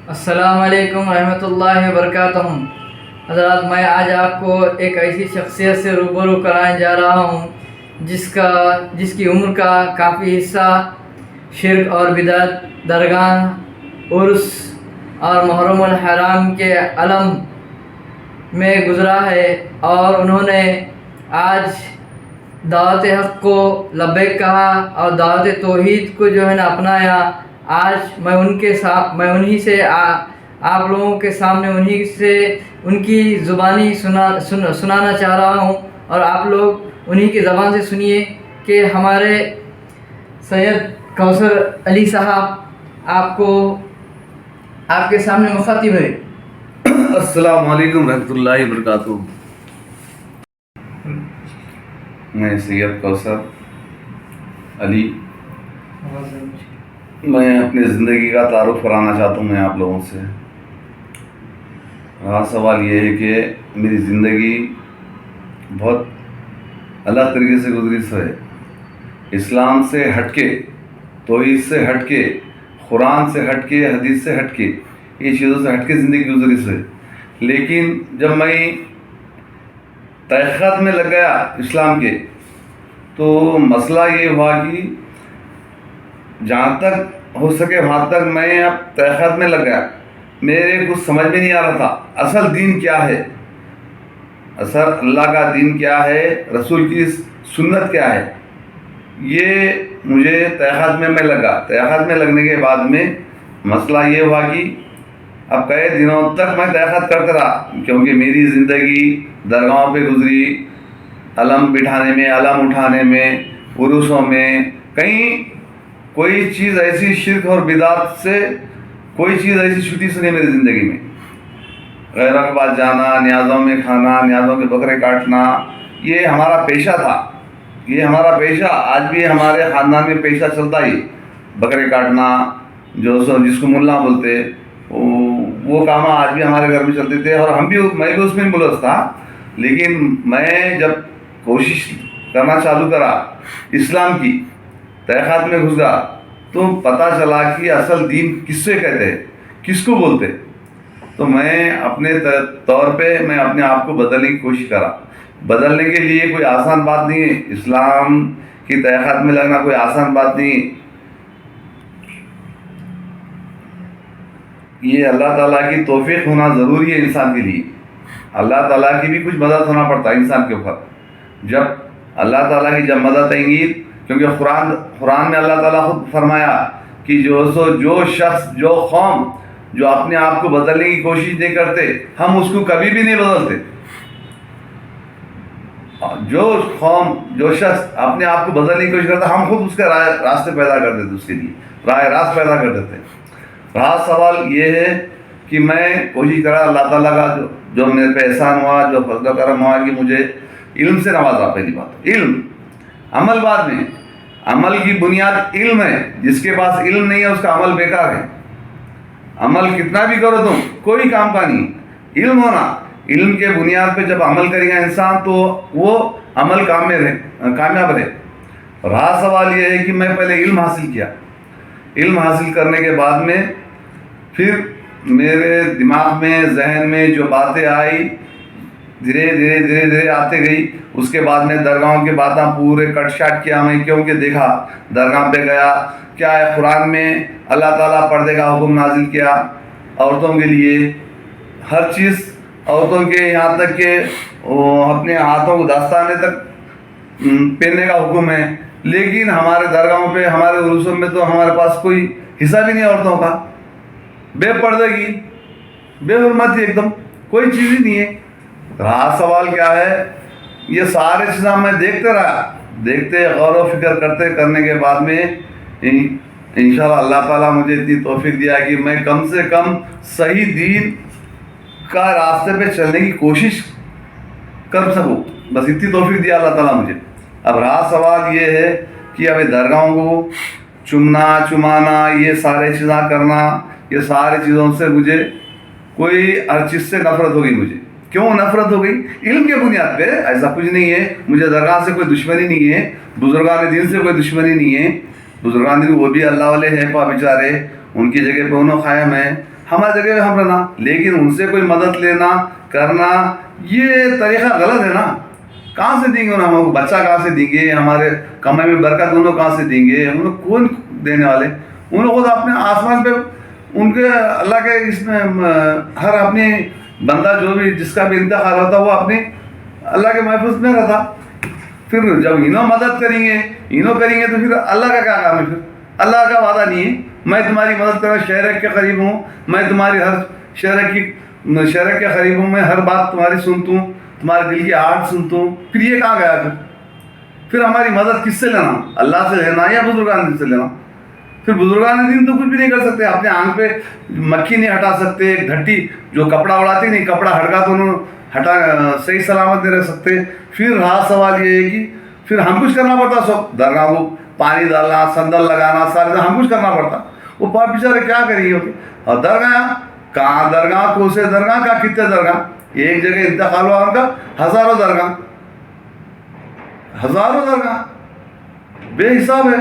السلام علیکم ورحمۃ اللہ وبرکاتہ۔ حضرات، میں آج آپ کو ایک ایسی شخصیت سے روبرو کرانے جا رہا ہوں جس کی عمر کا کافی حصہ شرک اور بدعت، درگاہ، عرس اور محرم الحرام کے علم میں گزرا ہے، اور انہوں نے آج دعوت حق کو لبیک کہا اور دعوت توحید کو جو ہے نا اپنایا۔ آج میں انہی سے آپ لوگوں کے سامنے ان کی زبانی سنانا چاہ رہا ہوں، اور آپ لوگ انہی کی زبان سے سنیے کہ ہمارے سید کوثر علی صاحب آپ کے سامنے مخاطب ہے۔ السلام علیکم رحمۃ اللہ وبرکاتہ۔ میں سید کوثر علی، میں اپنی زندگی کا تعارف کرانا چاہتا ہوں میں آپ لوگوں سے۔ سوال یہ ہے کہ میری زندگی بہت الگ طریقے سے گزری ہے، اسلام سے ہٹ کے، توحید سے ہٹ کے، قرآن سے ہٹ کے، حدیث سے ہٹ کے، یہ چیزوں سے ہٹ کے زندگی گزری ہے۔ لیکن جب میں تحقیقات میں لگ گیا اسلام کے، تو مسئلہ یہ ہوا کہ جہاں تک ہو سکے وہاں تک میں اب تحقیقات میں لگ گیا۔ میرے کچھ سمجھ میں نہیں آ رہا تھا اصل دین کیا ہے، اصل اللہ کا دین کیا ہے، رسول کی سنت کیا ہے۔ یہ مجھے تحقیقات میں لگا۔ تحقیقات میں لگنے کے بعد میں مسئلہ یہ ہوا کہ اب کئی دنوں تک میں تحقیقات کرتا رہا، کیونکہ میری زندگی درگاہوں پہ گزری، علم بٹھانے میں، علم اٹھانے میں، عرسوں میں، کہیں کوئی چیز ایسی شرک اور بدعت سے کوئی چیز ایسی چھٹی سے نہیں میری زندگی میں۔ غیروں کے پاس جانا، نیازوں میں کھانا، نیازوں کے بکرے کاٹنا، یہ ہمارا پیشہ تھا، یہ ہمارا پیشہ آج بھی ہمارے خاندان میں پیشہ چلتا ہی، بکرے کاٹنا، جس کو ملا بولتے، وہ کام آج بھی ہمارے گھر میں چلتے تھے، اور میں بھی اس میں ملوث تھا۔ لیکن میں جب کوشش کرنا چالو کرا اسلام کی، تحقیقات میں گھس گیا، تو پتہ چلا کہ اصل دین کس سے کہتے ہیں، کس کو بولتے۔ تو میں اپنے طور پہ میں اپنے آپ کو بدلنے کی کوشش کرا۔ بدلنے کے لیے کوئی آسان بات نہیں ہے، اسلام کی تحقیقات میں لگنا کوئی آسان بات نہیں ہے۔ یہ اللہ تعالیٰ کی توفیق ہونا ضروری ہے انسان کے لیے، اللہ تعالیٰ کی بھی کچھ مدد ہونا پڑتا ہے انسان کے اوپر۔ جب اللہ تعالیٰ کی جب مدد آئیں گی، کیونکہ قرآن میں اللہ تعالیٰ خود فرمایا کہ جو شخص، جو قوم جو اپنے آپ کو بدلنے کی کوشش نہیں کرتے، ہم اس کو کبھی بھی نہیں بدلتے۔ جو قوم، جو شخص اپنے آپ کو بدلنے کی کوشش کرتا، ہم خود اس کے راستے پیدا کر دیتے، اس کے لیے راہ راست پیدا کر دیتے۔ رہا سوال یہ ہے کہ میں کوشش کرا اللہ تعالیٰ کا جو میرے پہ احسان ہوا، جو فضل و کرم ہوا کہ مجھے علم سے نوازا۔ پہلی بات علم، عمل بعد میں۔ عمل کی بنیاد علم ہے، جس کے پاس علم نہیں ہے اس کا عمل بیکار ہے۔ عمل کتنا بھی کرو تم، کوئی کام کا نہیں۔ علم ہونا، علم کے بنیاد پہ جب عمل کرے گا انسان تو وہ عمل کامیاب رہے۔ رہا سوال یہ ہے کہ میں پہلے علم حاصل کیا، علم حاصل کرنے کے بعد میں پھر میرے دماغ میں، ذہن میں جو باتیں آئی، دھیرے دھیرے آتے گئی۔ اس کے بعد میں درگاہوں کی باتیں پورے کٹ شاٹ کیا میں، کیونکہ دیکھا درگاہ پہ گیا، کیا ہے قرآن میں اللہ تعالیٰ پردے کا حکم نازل کیا عورتوں کے لیے، ہر چیز عورتوں کے، یہاں تک کہ اپنے ہاتھوں کو دستانے تک پہننے کا حکم ہے۔ لیکن ہمارے درگاہوں پہ، ہمارے عرسوں میں تو ہمارے پاس کوئی حصہ بھی نہیں عورتوں کا، بے پردگی، بے حرمتی، ایک دم کوئی چیز ہی نہیں ہے۔ رہا سوال کیا ہے، یہ سارے چیزیں میں دیکھتے رہا، دیکھتے غور و فکر کرنے کے بعد میں انشاءاللہ اللہ تعالیٰ مجھے اتنی توفیق دیا کہ میں کم سے کم صحیح دین کا راستے پہ چلنے کی کوشش کر سکوں، بس اتنی توفیق دیا اللہ تعالیٰ مجھے۔ اب رہا سوال یہ ہے کہ ابھی درگاہوں کو چمانا، یہ سارے چیزیں کرنا، یہ ساری چیزوں سے مجھے کوئی ہر چیز سے نفرت ہو گئی۔ مجھے کیوں نفرت ہو گئی؟ علم کے بنیاد پہ۔ ایسا کچھ نہیں ہے، مجھے درگاہ سے کوئی دشمنی نہیں ہے، بزرگان دین سے کوئی دشمنی نہیں ہے۔ بزرگان دین وہ بھی اللہ والے ہیں، پا بیچارے، ان کی جگہ پہ انہوں قائم ہیں، ہماری جگہ پہ ہم رہنا، لیکن ان سے کوئی مدد لینا کرنا یہ طریقہ غلط ہے نا. کہاں سے دیں گے ہم کو؟ بچہ کہاں سے دیں گے؟ ہمارے کمائی میں برکت ان لوگ کہاں سے دیں گے؟ ان لوگ کون دینے والے؟ ان لوگ خود اپنے آسمان پہ ان کے اللہ کے اس میں ہر اپنی بندہ جو بھی جس کا بھی انتقال ہوتا وہ اپنے اللہ کے محفوظ میں رہتا. پھر جب انہوں مدد کریں گے تو پھر اللہ کا کیا کام ہے؟ پھر اللہ کا وعدہ نہیں ہے میں تمہاری مدد کروں، شہر کے قریب ہوں، میں تمہاری ہر شہر کے قریب ہوں، میں ہر بات تمہاری سنتا ہوں، تمہارے دل کی آہٹ سنتا ہوں. پھر یہ کہاں گیا؟ پھر ہماری مدد کس سے لینا؟ اللہ سے لینا یا بزرگان دین سے لینا؟ پھر بزرگان دین تو کچھ بھی نہیں کر سکتے، اپنے آنکھ پہ مکھی نہیں ہٹا سکتے، ایک گھٹی جو کپڑا اڑاتی نہیں، کپڑا ہٹکا تو انہوں ہٹا صحیح سلامت نہیں رہ سکتے. پھر رہا سوال یہ ہے کہ پھر ہم کچھ کرنا پڑتا، سب درگاہ کو پانی ڈالنا، سندل لگانا، سارے ہم کچھ کرنا پڑتا. وہ پاپ بیچارے کیا کریں گے؟ اور درگاہ کہاں؟ درگاہ کو سے درگاہ کا کتنے درگاہ؟ ایک جگہ انتقال ہوا ان کا ہزاروں درگاہ بے حساب ہے.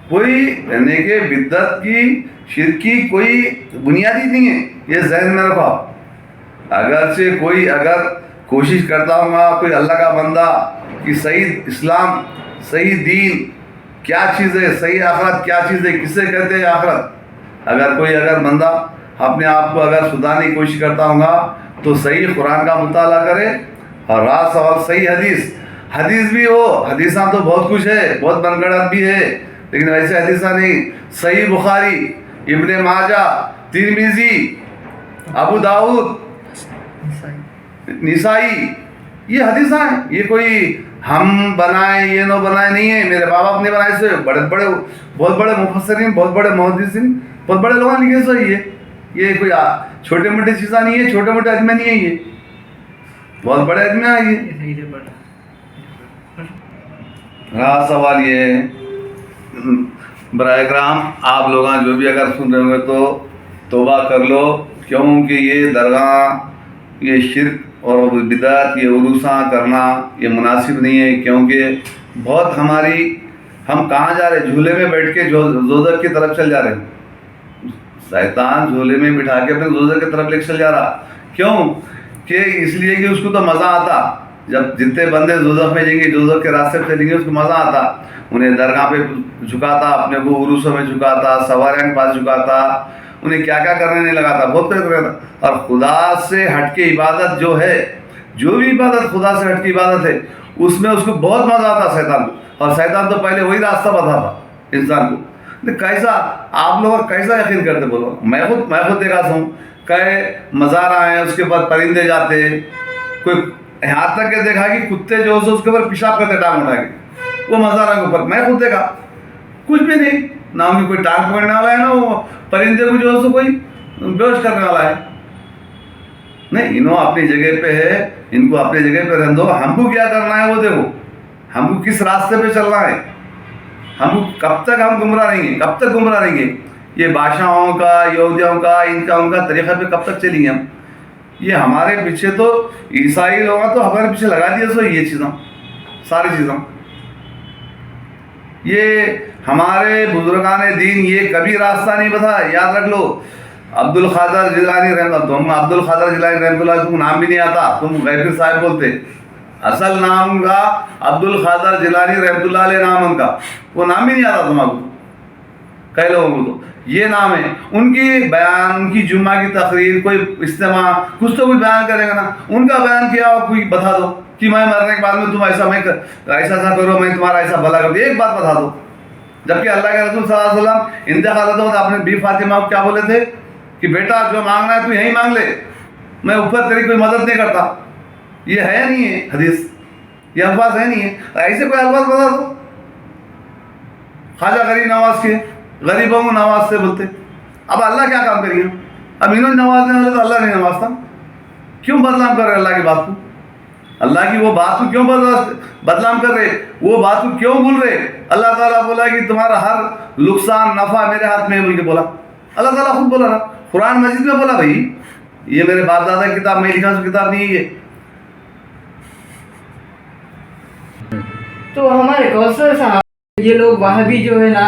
کوئی یعنی کہ بدعت کی شرک کی کوئی بنیادی نہیں ہے، یہ ذہن میں رکھو. اگرچہ کوئی اگر کوشش کرتا ہوں گا کوئی اللہ کا بندہ کہ صحیح اسلام صحیح دین کیا چیز ہے، صحیح آخرت کیا چیز ہے، کسے کہتے ہیں آخرت، اگر بندہ اپنے آپ کو اگر سدھارنے کی کوشش کرتا ہوں گا تو صحیح قرآن کا مطالعہ کرے اور رات سوال صحیح حدیث بھی ہو. حدیثاں تو بہت کچھ ہے، بہت بن گڑت بھی ہے، لیکن ویسے حدیثاں نہیں. صحیح بخاری، ابن ماجہ، ترمذی، ابو داؤد، نسائی، یہ حدیثاں ہیں. یہ کوئی ہم بنائے یہ نو بنائے نہیں ہے، میرے باپ باپ نے بنائے سے بہت بڑے مفسرین، بہت بڑے محدثین، بہت بڑے لوگوں نے لکھے سو. یہ کوئی چھوٹے موٹے چیزاں نہیں ہے، چھوٹے موٹے ادمے نہیں ہے، یہ بہت بڑے ادمے ہیں. یہ رہا سوال یہ ہے برائے کرام آپ لوگ جو بھی اگر سن رہے ہوں گے تو توبہ کر لو، کیونکہ یہ درگاہ یہ شرک اور بدعت یہ عروساں کرنا یہ مناسب نہیں ہے. کیونکہ بہت ہم کہاں جا رہے ہیں؟ جھولے میں بیٹھ کے دوزخ کی طرف چل جا رہے ہیں. شیطان جھولے میں بٹھا کے اپنے دوزخ کی طرف لے کے چل جا رہا. کیوں کہ اس لیے کہ اس کو تو مزہ آتا، جب جتنے بندے دوزخ میں جائیں گے، دوزخ کے راستے پہ چلیں گے، اس کو مزہ آتا. انہیں درگاہ پہ جھکاتا، اپنے کو عروسوں میں جھکاتا، سواریاں کے پاس جھکاتا، انہیں کیا کرنے نہیں لگاتا، بہت کچھ کرتا. اور خدا سے ہٹ کے عبادت جو بھی عبادت خدا سے ہٹ کے عبادت ہے، اس میں اس کو بہت مزہ آتا شیطان کو. اور شیطان تو پہلے وہی راستہ بتاتا انسان کو. کیسا آپ لوگ کیسا یقین کرتے بولو؟ میں خود دیکھا ہوں کہ مزارہ ہیں، اس کے بعد پرندے جاتے، کوئی یہاں تک کہ دیکھا کہ کتے جو ہے اس کے اوپر پیشاب کرتے ٹانگ اٹھا کے وہ مزارہ کے اوپر. میں خود دیکھا کچھ بھی نہیں، نہ ان کی کوئی ٹانگ پکڑنے والا ہے، نہ وہ پرندے کو جو ہے کوئی بے ہوش کرنے والا ہے. نہیں، انہوں اپنی جگہ پہ ہے، ان کو اپنی جگہ پہ رہنے دو. ہم کو کیا کرنا ہے وہ دیکھو، ہم کو کس راستے پہ چلنا ہے، ہم کو کب تک ہم گمراہ رہیں گے. یہ بادشاہوں کا، یہودیوں کا، ان کا طریقہ پہ کب تک چلیں گے ہم؟ یہ ہمارے پیچھے تو عیسائی لوگ تو ہمارے پیچھے لگا دیا سو یہ چیزیں، ساری چیزیں. یہ ہمارے بزرگان دین یہ کبھی راستہ نہیں بتایا. یاد رکھ لو، عبد القادر جیلانی رحمۃ اللہ، تم نام بھی نہیں آتا، تم غیبی صاحب بولتے. اصل نام کا عبد القادر جیلانی رحمۃ اللہ علیہ نام ان کا، وہ نام بھی نہیں آتا تمہارے کو، کئی لوگوں کو تو یہ نام ہے. ان کی بیان، ان کی جمعہ کی تقریر، کوئی اجتماع، کچھ تو کوئی بیان کرے گا نا. ان کا بیان کیا ہو کوئی بتا دو کہ میں مرنے کے بعد میں تم ایسا کرو، میں تمہارا ایسا بھلا کر دوں، ایک بات بتا دو. جبکہ اللہ کے رسول صلی اللہ علیہ وسلم انتقال ہوتا تو اپنے بی فاطمہ کو کیا بولے تھے کہ بیٹا جو مانگنا ہے تو یہیں مانگ لے، میں اوپر تیری کوئی مدد نہیں کرتا. یہ ہے نہیں ہے حدیث، یہ الفاظ ہے نہیں ہے. ایسے کوئی الفاظ بتا دو. خواجہ غریب نواز کے غریبوں کو نواز سے بولتے. اب اللہ کیا کام کریں گے؟ اب انہوں نے نواز نہیں والے تو اللہ نہیں نوازتا. کیوں بدنام کر رہے اللہ کی بات کو؟ اللہ کی وہ بات کو کیوں بدنام کر رہے؟ وہ بات کو کیوں بھول رہے؟ اللہ تعالیٰ بولا کہ تمہارا ہر نقصان نفع میرے ہاتھ میں ہے بول کے بولا. اللہ تعالیٰ خود بولا نا قرآن مجید میں، بولا بھائی یہ میرے باپ دادا کی کتاب، میں لکھا سو کتاب نہیں ہے یہ. تو ہمارے کوثر صاحب، یہ لوگ وہابی جو ہے نا،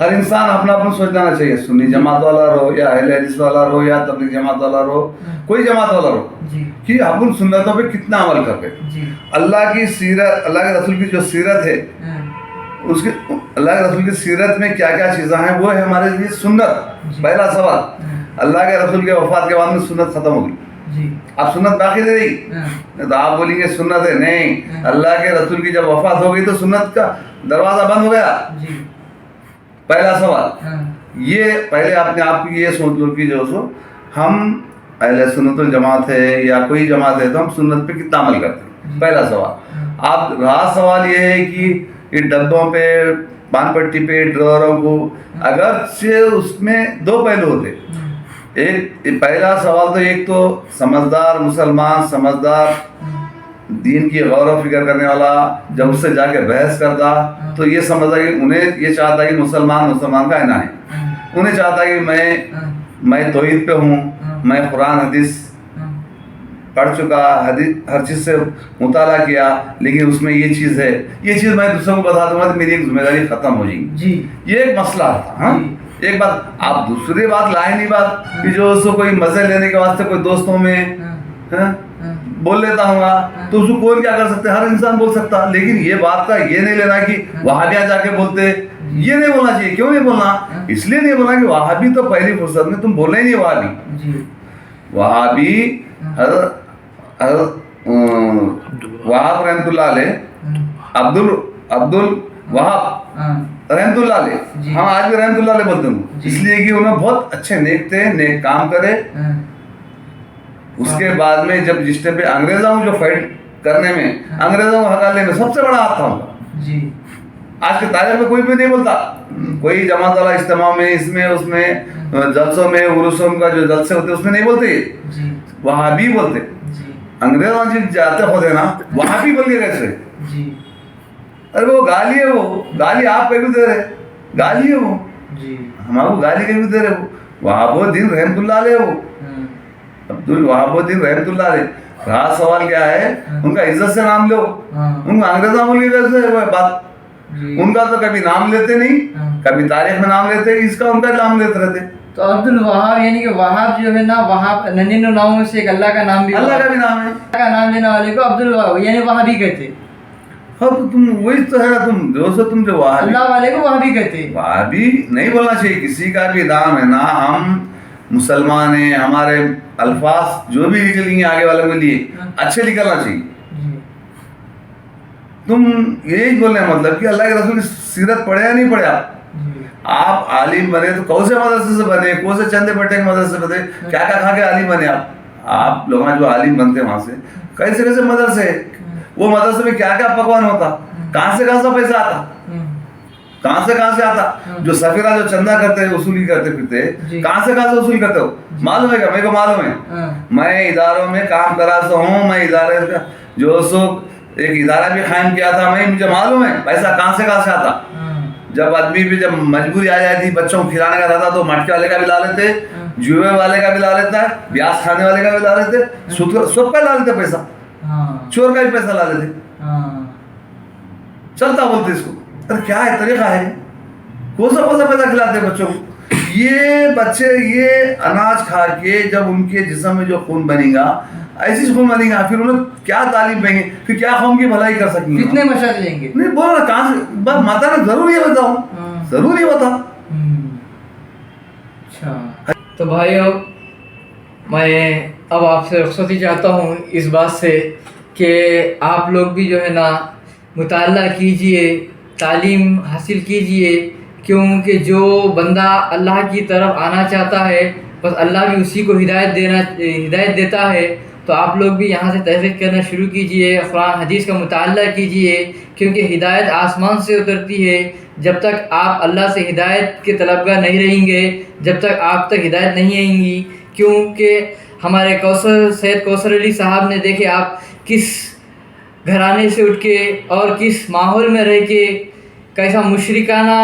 ہر انسان اپنا اپنا سوچ لینا چاہیے، سنی جماعت والا رہو یا اہل حدیث والا رہو یا تبلیغ جماعت والا رہو، کوئی جماعت والا رہو، جی کہ اپن سنتوں پہ کتنا عمل کرتے ہیں۔ جی اللہ کی سیرت، اللہ کے رسول کی جو سیرت ہے، اس کے اللہ کے رسول کی سیرت میں کیا کیا چیزیں ہیں، وہ ہے ہمارے لیے سنت۔ پہلا سوال، اللہ کے رسول کے وفات کے بعد میں سنت ختم ہو گئی، جی اب سنت باقی نہیں رہی۔ تو آپ بولیں گے سنت ہے، نہیں، اللہ کے رسول کی جب وفات ہو گئی تو سنت کا دروازہ بند ہو گیا۔ جی پہلا سوال یہ، پہلے اپنے آپ کی یہ سوچ لو کہ جو سو ہم اہل سنت الجماعت ہے یا کوئی جماعت ہے تو ہم سنت پہ کتنا عمل کرتے ہیں، پہلا سوال۔ آپ رہا سوال یہ ہے کہ یہ ڈبوں پہ، پان پٹی پہ، ڈروروں کو، اگرچہ اس میں دو پہلو ہوتے، ایک پہلا سوال تو ایک تو سمجھدار مسلمان، سمجھدار دین کی غور و فکر کرنے والا جب اس سے جا کے بحث کرتا تو یہ سمجھتا کہ انہیں یہ چاہتا کہ مسلمان کا اینا ہے، انہیں چاہتا کہ میں توحید پہ ہوں، میں قرآن حدیث پڑھ چکا، حدیث ہر چیز سے مطالعہ کیا، لیکن اس میں یہ چیز ہے، یہ چیز میں دوسروں کو بتا دوں گا تو میری ایک ذمہ داری ختم ہو جائے گی۔ جی یہ ایک مسئلہ تھا۔ ہاں ایک بات آپ دوسری بات لائے نہیں، بات کہ جو اس کو کوئی مزے لینے کے واسطے کوئی دوستوں میں بول لیتا ہوں گا تو اس کو کوئی کیا کر سکتے، ہر انسان بول سکتا، لیکن یہ بات کا یہ نہیں لینا کہ وہابیاں جا کے بولتے، یہ نہیں بولنا چاہیے۔ کیوں نہیں بولنا؟ اس لیے نہیں بولنا کہ وہابی تو پہلی فرصت میں تم بولنا ہی نہیں وہابی۔ وہابی حضرت وہاب رحمۃ اللہ علیہ، عبد الوہاب رحمۃ اللہ علیہ، ہم آج بھی رحمۃ اللہ علیہ بولتے ہیں، اس لیے کہ انہوں بہت اچھے نیک تھے، نیک کام کرے۔ اس کے بعد میں جب جس ٹائم پہ انگریزوں جو فائٹ کرنے میں، انگریزوں کو ہٹانے میں سب سے بڑا ہاتھ تھا ان کا۔ آج کے تاریخ میں کوئی بھی نہیں بولتا، کوئی جماعت والا اجتماع میں، اس میں اس میں جلسوں میں، عرسوں کا جو جلسے ہوتے اس میں نہیں بولتے، وہابی بولتے۔ انگریزوں جی جاتے خود ہے نا، وہابی بول کے کیسے؟ ارے وہ گالی ہے، وہ گالی آپ پہ بھی دے رہے، گالی ہے وہ، ہمارے کو گالی کے بھی دے رہے۔ وہ وہاب الدین رحمۃ اللہ علیہ، وہ عبد الوہاب الدین رحمۃ اللہ علیہ۔ رہا سوال کیا ہے، ان کا عزت سے نام لو، ان کو انگریزوں بول کے کیسے؟ وہ بات ان کا تو کبھی نام لیتے نہیں، کبھی تاریخ میں نام لیتے، اس کا ان کا نام لیتے رہتے۔ تو عبد الوہاب یعنی کہ وہاب جو ہے نا، وہاب 99 ناموں میں سے ایک اللہ کا نام بھی، اللہ کا بھی نام ہے، اللہ کا نام لینے والے کو عبد الوہاب یعنی وہابی کہتے۔ ہاں تو تم وہی تو ہے نا، تم جو وہابی، اللہ والے کو وہابی کہتے۔ وہابی نہیں بولنا چاہیے، کسی کا بھی نام ہے نا، ہم مسلمان ہیں، ہمارے الفاظ جو بھی نکلیں گے آگے والوں کے لیے اچھے نکلنا چاہیے۔ تم یہی بولنے مطلب کہ اللہ کے رسول کی سیرت پڑھے یا نہیں پڑھے آپ عالم بنے تو کون سے مدرسے سے بنے، کون سے چندے بٹے کے مدرسے سے بنے، کیا کیا کھا کے عالم بنے آپ لوگ جو عالم بنتے وہاں سے کیسے کیسے مدرسے، وہ مدرسے میں کیا کیا پکوان ہوتا، کہاں سے پیسہ آتا، کہاں سے آتا، جو سفیرہ جو چندہ کرتے وصولی کرتے پھرتے، کہاں سے وصول کرتے ہو معلوم ہے کیا؟ میرے کو معلوم ہے، میں اداروں میں کام کرا سا ہوں، میں ادارے جو سو ایک ادارہ بھی قائم کیا تھا، مجھے معلوم ہے پیسہ کہاں سے آتا۔ جب آدمی بھی جب مجبوری آ جاتی بچوں کو کھلانے کا رہتا تو مٹکے والے کا بھی لا لیتے، جوئے والے کا بھی لا لیتا ہے، بیاس کھانے والے کا بھی لا لیتے، سب کا لا لیتے پیسہ، چور کا بھی پیسہ لا لیتے، چلتا بولتے اس کو۔ ارے کیا ہے طریقہ ہے، کون سا پیسہ کھلاتے بچوں کو؟ یہ بچے یہ اناج کھا کے جب ان کے جسم میں جو خون بنے گا، ایسی خون بنے گا، پھر انہیں کیا تعلیم دیں گے، پھر کیا قوم کی بھلائی کر سکیں گے؟ کتنے مشق لیں گے؟ نہیں بولو نا، کہاں سے بس ماتا نے ضرور یہ بتاؤں، ضرور یہ بتا۔ اچھا تو بھائیو، میں اب آپ سے رخصتی چاہتا ہوں اس بات سے کہ آپ لوگ بھی جو ہے نا مطالعہ کیجئے، تعلیم حاصل کیجئے، کیونکہ جو بندہ اللہ کی طرف آنا چاہتا ہے بس اللہ بھی اسی کو ہدایت دیتا ہے۔ تو آپ لوگ بھی یہاں سے تحقیق کرنا شروع کیجئے، قرآن حدیث کا مطالعہ کیجئے، کیونکہ ہدایت آسمان سے اترتی ہے۔ جب تک آپ اللہ سے ہدایت کے طلبگار نہیں رہیں گے، جب تک آپ تک ہدایت نہیں آئیں گی، کیونکہ ہمارے سید کوثر علی صاحب نے دیکھے آپ کس گھرانے سے اٹھ کے اور کس ماحول میں رہ کے، کیسا مشرکانہ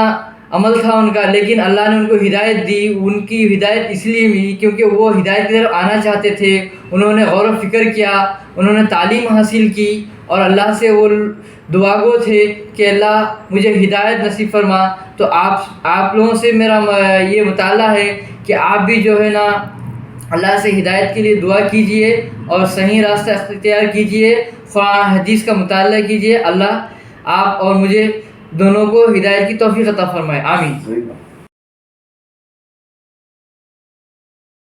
عمل تھا ان کا، لیکن اللہ نے ان کو ہدایت دی۔ ان کی ہدایت اس لیے ملی کیونکہ وہ ہدایت کی طرف آنا چاہتے تھے، انہوں نے غور و فکر کیا، انہوں نے تعلیم حاصل کی، اور اللہ سے وہ دعا گو تھے کہ اللہ مجھے ہدایت نصیب فرما. تو آپ لوگوں سے میرا یہ مطالبہ ہے کہ آپ بھی جو ہے نا اللہ سے ہدایت کے لیے دعا کیجئے اور صحیح راستہ اختیار کیجئے, قرآن حدیث کا مطالعہ کیجئے. اللہ آپ اور مجھے دونوں کو ہدایت کی توفیق عطا فرمائے. آمین.